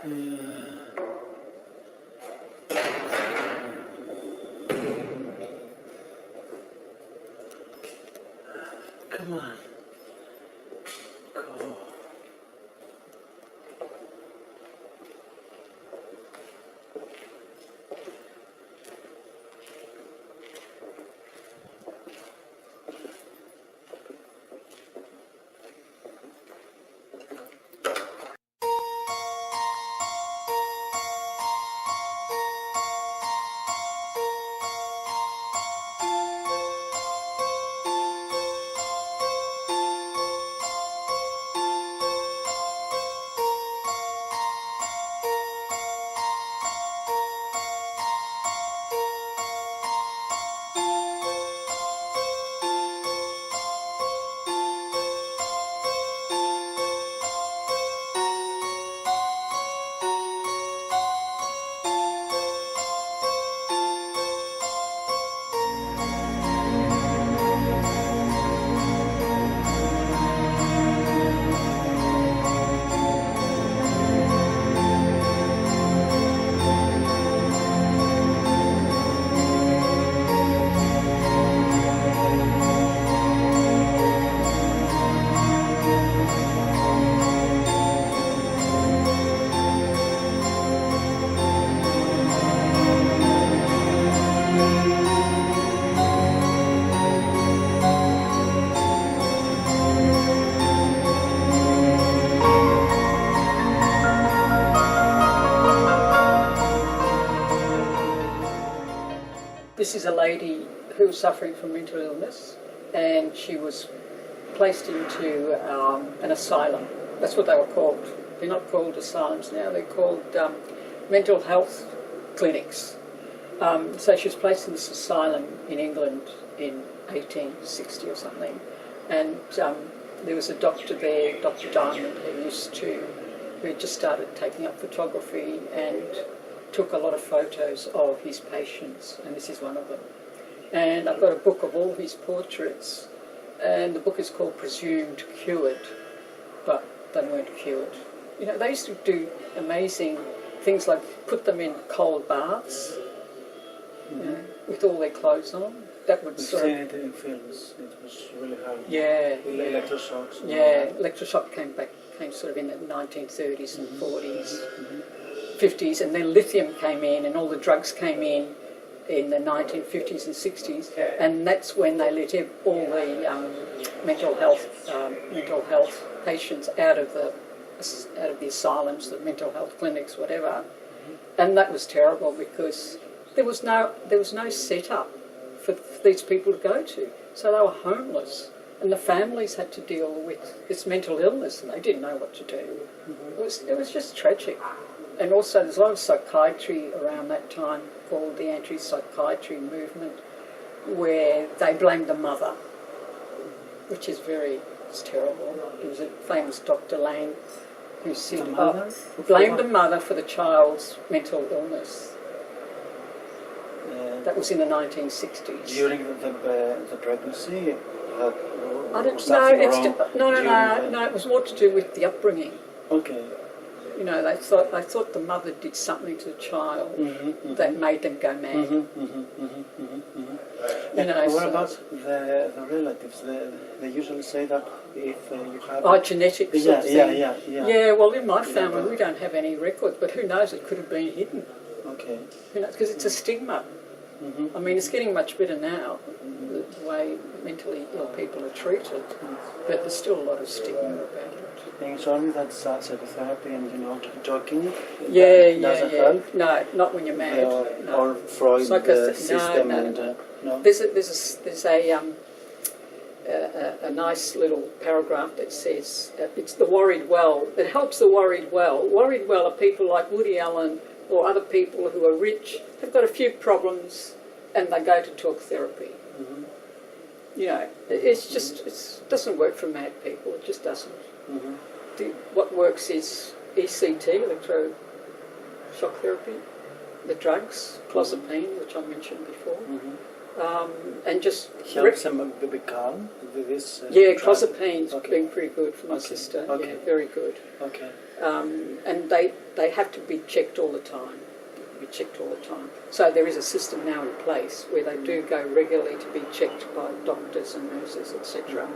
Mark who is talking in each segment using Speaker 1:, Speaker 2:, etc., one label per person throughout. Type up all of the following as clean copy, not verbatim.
Speaker 1: Come on. Go. This is a lady who was suffering from mental illness, and she was placed into an asylum. That's what they were called. They're not called asylums now, they're called mental health clinics. So she was placed in this asylum in England in 1860 or something, and there was a doctor there, Dr. Diamond, who had just started taking up photography and took a lot of photos of his patients, and this is one of them. And I've got a book of all his portraits, and the book is called Presumed Cured, but they weren't cured. You know, they used to do amazing things like put them in cold baths, you know, with all their clothes on. That would
Speaker 2: sort of... it in films, it was really hard.
Speaker 1: Yeah.
Speaker 2: Electroshocks.
Speaker 1: Yeah, electroshock came sort of in the 1930s and 40s. 50s, and then lithium came in and all the drugs came in the 1950s and 60s, and that's when they let all the mental health patients out of the asylums, the mental health clinics, whatever. And that was terrible because there was no setup for these people to go to, so they were homeless, and the families had to deal with this mental illness, and they didn't know what to do. It was just tragic. And also there's a lot of psychiatry around that time called the anti-psychiatry movement, where they blamed the mother, which is it's terrible. There was a famous Dr. Lang who said, blamed the mother for the child's mental illness. That was in the 1960s.
Speaker 2: During the pregnancy?
Speaker 1: I don't know. No, it was more to do with the upbringing.
Speaker 2: Okay.
Speaker 1: You know, they thought the mother did something to the child that made them go mad. You know,
Speaker 2: what about the relatives? They usually say that if you have...
Speaker 1: genetics sort of thing. Yeah, well, in my family we don't have any records, but who knows, it could have been hidden.
Speaker 2: Okay.
Speaker 1: Who knows, because it's a stigma. I mean, it's getting much better now, the way mentally ill people are treated, but there's still a lot of stigma about it.
Speaker 2: And surely that's psychotherapy and, you know, talking.
Speaker 1: Doesn't help? No, not when you're mad.
Speaker 2: Or Freud system. No.
Speaker 1: There's a nice little paragraph that says it's the worried well. It helps the worried well. Worried well are people like Woody Allen or other people who are rich. They've got a few problems and they go to talk therapy. You know, it doesn't work for mad people. It just doesn't. What works is ECT, electroshock therapy, the drugs, clozapine, which I mentioned before, and just
Speaker 2: Helps them be calm with this?
Speaker 1: Yeah,
Speaker 2: drug?
Speaker 1: clozapine's
Speaker 2: Okay.
Speaker 1: been pretty good for my
Speaker 2: Okay.
Speaker 1: sister.
Speaker 2: Okay.
Speaker 1: Yeah, very good.
Speaker 2: Okay.
Speaker 1: And they have to be checked all the time. So there is a system now in place where they do go regularly to be checked by doctors and nurses, etc.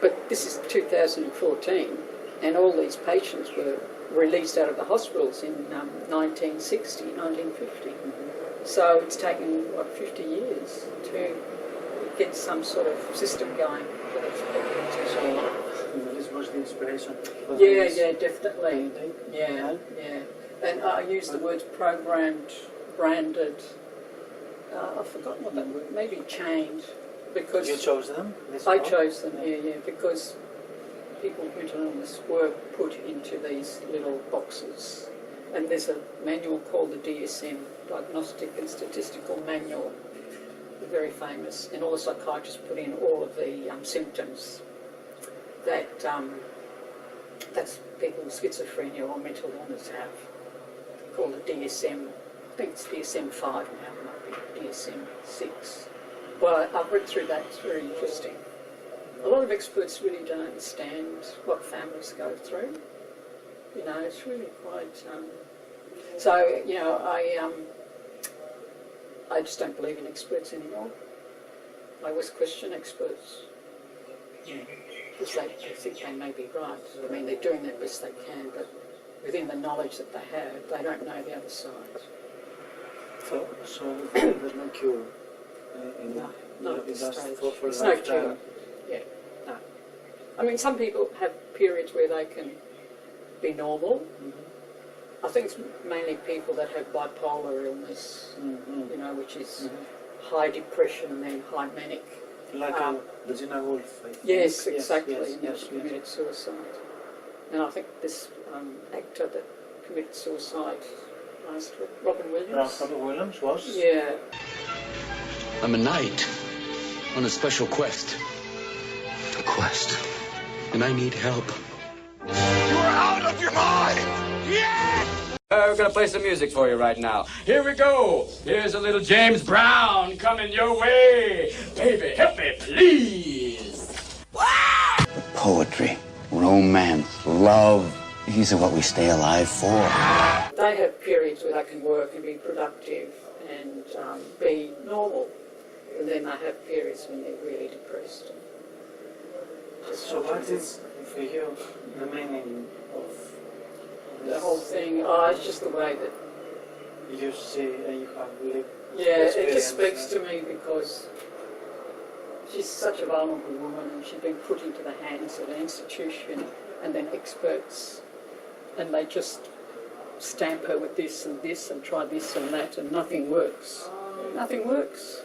Speaker 1: But this is 2014, and all these patients were released out of the hospitals in 1960, 1950. So it's taken, 50 years to get some sort of system going for these people.
Speaker 2: So this was the inspiration for
Speaker 1: Yeah,
Speaker 2: this
Speaker 1: definitely.
Speaker 2: painting?
Speaker 1: Yeah. And I use the words programmed, branded. I've forgotten what that word. Maybe chained, because
Speaker 2: You chose them? This
Speaker 1: I
Speaker 2: one?
Speaker 1: chose them. Yeah, because people with mental illness were put into these little boxes, and there's a manual called the DSM, Diagnostic and Statistical Manual, very famous, and all the psychiatrists put in all of the symptoms that that's people with schizophrenia or mental illness have. Called the DSM. I think it's DSM-5 now, it might be DSM-6. Well, I've read through that. It's very interesting. A lot of experts really don't understand what families go through. You know, it's really quite. So you know, I just don't believe in experts anymore. I always question experts. Because they think they may be right. I mean, they're doing their best they can, but within the knowledge that they have, they don't know the other side.
Speaker 2: So there's no cure?
Speaker 1: Not at
Speaker 2: Is
Speaker 1: this
Speaker 2: that
Speaker 1: stage.
Speaker 2: for
Speaker 1: There's no
Speaker 2: lifetime?
Speaker 1: cure. Yeah, no. I mean, some people have periods where they can be normal. I think it's mainly people that have bipolar illness, you know, which is high depression and then high manic.
Speaker 2: Like Virginia Woolf, I think.
Speaker 1: Yes, exactly.
Speaker 2: Yes,
Speaker 1: and
Speaker 2: yes,
Speaker 1: she committed suicide. And I think this actor that committed suicide last week, Robin Williams.
Speaker 2: Robin Williams was?
Speaker 1: Yeah.
Speaker 3: I'm a knight on a special quest. A quest. And I need help.
Speaker 4: You're out of your mind! Yes!
Speaker 5: We're gonna play some music for you right now. Here we go. Here's a little James Brown coming your way. Baby, help me, please.
Speaker 6: Poetry, romance, love. These are what we stay alive for.
Speaker 1: They have periods where they can work and be productive and be normal. And then they have periods when they're really depressed.
Speaker 2: So what is for you the meaning of
Speaker 1: The whole thing, it's just the way that,
Speaker 2: you see and you have lived?
Speaker 1: yeah, it
Speaker 2: experience
Speaker 1: just speaks
Speaker 2: that?
Speaker 1: to me because she's such a vulnerable woman and she's been put into the hands of an institution and then experts, and they just stamp her with this and try this and that, and nothing works. Nothing works.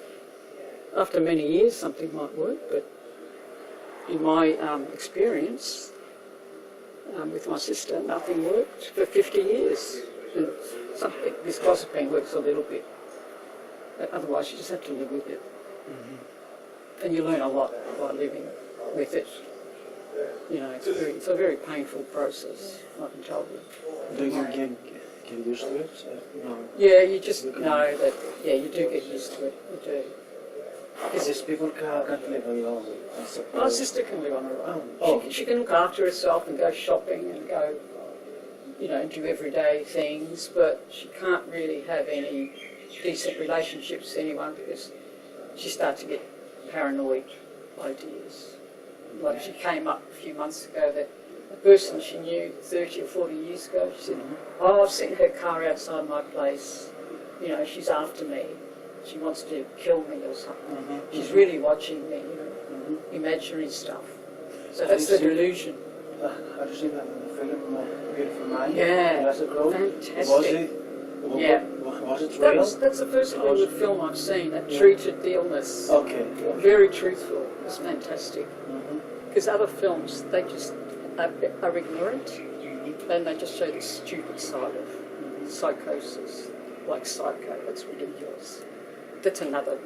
Speaker 1: After many years something might work, but in my experience with my sister, nothing worked for 50 years. And something, this clozapine works a little bit. But otherwise you just have to live with it. And you learn a lot by living with it. You know, it's a very painful process, I can tell you.
Speaker 2: Do you get used to it? No.
Speaker 1: Yeah, you just know that, yeah, you do get used to it, you do.
Speaker 2: These people can't live alone, I suppose.
Speaker 1: My sister can live on her own.
Speaker 2: Oh.
Speaker 1: She can look after herself and go shopping and go, you know, do everyday things, but she can't really have any decent relationships with anyone because she starts to get paranoid ideas. Like she came up a few months ago that a person she knew 30 or 40 years ago, she said, oh, I've seen her car outside my place, you know, she's after me. She wants to kill me or something. She's really watching me, you know, imaginary stuff. So that's the delusion.
Speaker 2: Have you seen that in the film, Beautiful Mind?
Speaker 1: Yeah,
Speaker 2: Years ago?
Speaker 1: fantastic.
Speaker 2: Was it?
Speaker 1: Yeah.
Speaker 2: Was it real?
Speaker 1: That's the first Hollywood film I've seen that treated the illness.
Speaker 2: Okay.
Speaker 1: Very truthful. It was fantastic. Because other films, they just are ignorant and they just show the stupid side of psychosis, like Psycho. That's ridiculous. That's another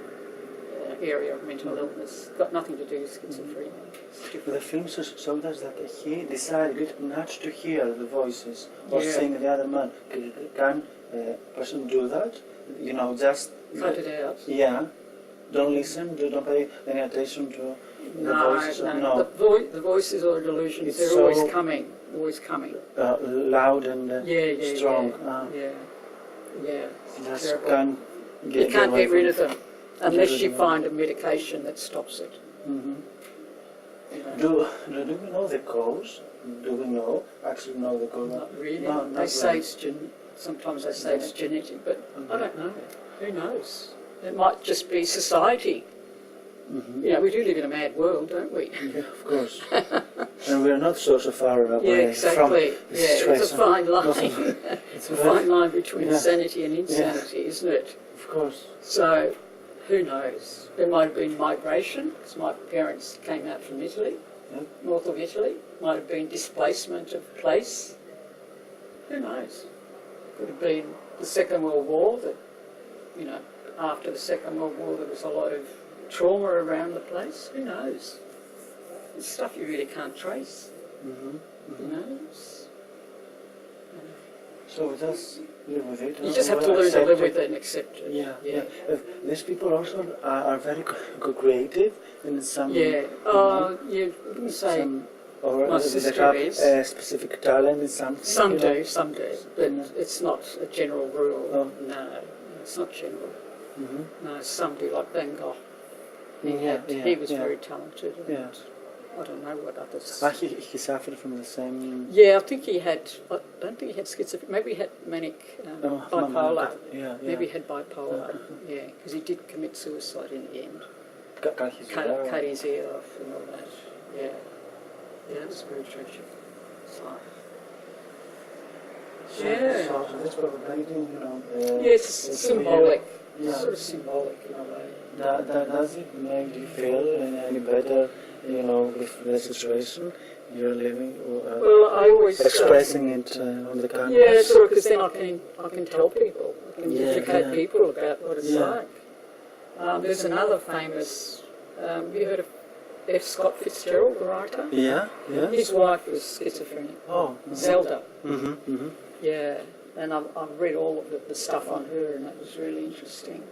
Speaker 1: area of mental illness. Got nothing to do with schizophrenia. It's
Speaker 2: The
Speaker 1: different.
Speaker 2: film showed us that he decided not to hear the voices or
Speaker 1: Yeah.
Speaker 2: sing the other man. Can a person do that? You know, just...
Speaker 1: Cut it out.
Speaker 2: Yeah. don't listen, you don't pay any attention to the
Speaker 1: No,
Speaker 2: voices?
Speaker 1: no. The voices or delusions,
Speaker 2: It's
Speaker 1: they're
Speaker 2: so-
Speaker 1: always coming, always coming.
Speaker 2: Loud and
Speaker 1: Yeah,
Speaker 2: strong.
Speaker 1: yeah. Yeah.
Speaker 2: Just
Speaker 1: Terrible.
Speaker 2: can't
Speaker 1: You can't
Speaker 2: away
Speaker 1: get rid
Speaker 2: from
Speaker 1: of them unless
Speaker 2: rid
Speaker 1: you
Speaker 2: of them.
Speaker 1: find a medication that stops it.
Speaker 2: Mhm.
Speaker 1: You know.
Speaker 2: Do we know the cause? Do we actually know the cause?
Speaker 1: Not really.
Speaker 2: No, not
Speaker 1: they say
Speaker 2: really.
Speaker 1: it's sometimes they say it's genetic, but I don't know. Who knows? It might just be society.
Speaker 2: Mhm.
Speaker 1: You know, we do live in a mad world, don't we?
Speaker 2: Yeah, of course. And we're not so far away
Speaker 1: Yeah, exactly.
Speaker 2: from
Speaker 1: Yeah,
Speaker 2: stress.
Speaker 1: it's a fine line.
Speaker 2: It's
Speaker 1: a fine line between
Speaker 2: Yeah.
Speaker 1: sanity and insanity, isn't it?
Speaker 2: Of course.
Speaker 1: So, who knows? There might have been migration, because my parents came out from Italy,
Speaker 2: Yep.
Speaker 1: north of Italy. Might have been displacement of place. Who knows? Could have been the Second World War, that, you know, after the Second World War there was a lot of trauma around the place. Who knows? It's stuff you really can't trace.
Speaker 2: Mhm.
Speaker 1: Who knows?
Speaker 2: So we just live with it.
Speaker 1: You just have to learn to
Speaker 2: accept
Speaker 1: live
Speaker 2: it.
Speaker 1: with it and accept it.
Speaker 2: Yeah, yeah. These people also are very creative in some.
Speaker 1: Yeah. You wouldn't say
Speaker 2: some, or
Speaker 1: my
Speaker 2: they
Speaker 1: sister
Speaker 2: have
Speaker 1: is.
Speaker 2: a specific talent in something.
Speaker 1: some
Speaker 2: you know.
Speaker 1: do, but it's not a general rule.
Speaker 2: Oh.
Speaker 1: No, it's not general.
Speaker 2: Mhm.
Speaker 1: No, some do, like Van Gogh.
Speaker 2: Yeah,
Speaker 1: He was
Speaker 2: yeah.
Speaker 1: very talented. And
Speaker 2: Yeah.
Speaker 1: I don't know what others.
Speaker 2: He suffered from the same.
Speaker 1: Yeah, I think he had. I don't think he had schizophrenia. Maybe he had manic bipolar.
Speaker 2: Yeah, yeah.
Speaker 1: Maybe he had bipolar. Yeah, because he did commit suicide in the end.
Speaker 2: Cut his hair.
Speaker 1: Cut his ear off and all that. Yeah, yeah, it was very tragic. So, yeah.
Speaker 2: So this probability, you know.
Speaker 1: Yeah, it's symbolic.
Speaker 2: Yeah.
Speaker 1: Sort of symbolic in a way.
Speaker 2: Does it make you feel any better, you know, with the situation you're living?
Speaker 1: Well, I always
Speaker 2: Expressing it on the canvas?
Speaker 1: Yeah, sort of, because then I can tell people, I can
Speaker 2: Yeah,
Speaker 1: educate
Speaker 2: yeah.
Speaker 1: people about what it's
Speaker 2: Yeah.
Speaker 1: like. There's another famous. Have you heard of F. Scott Fitzgerald, the writer?
Speaker 2: Yeah, yeah.
Speaker 1: His wife was schizophrenic.
Speaker 2: Oh.
Speaker 1: Zelda.
Speaker 2: Mm-hmm, mm-hmm.
Speaker 1: Yeah, and I've read all of the stuff on her, and that was really interesting.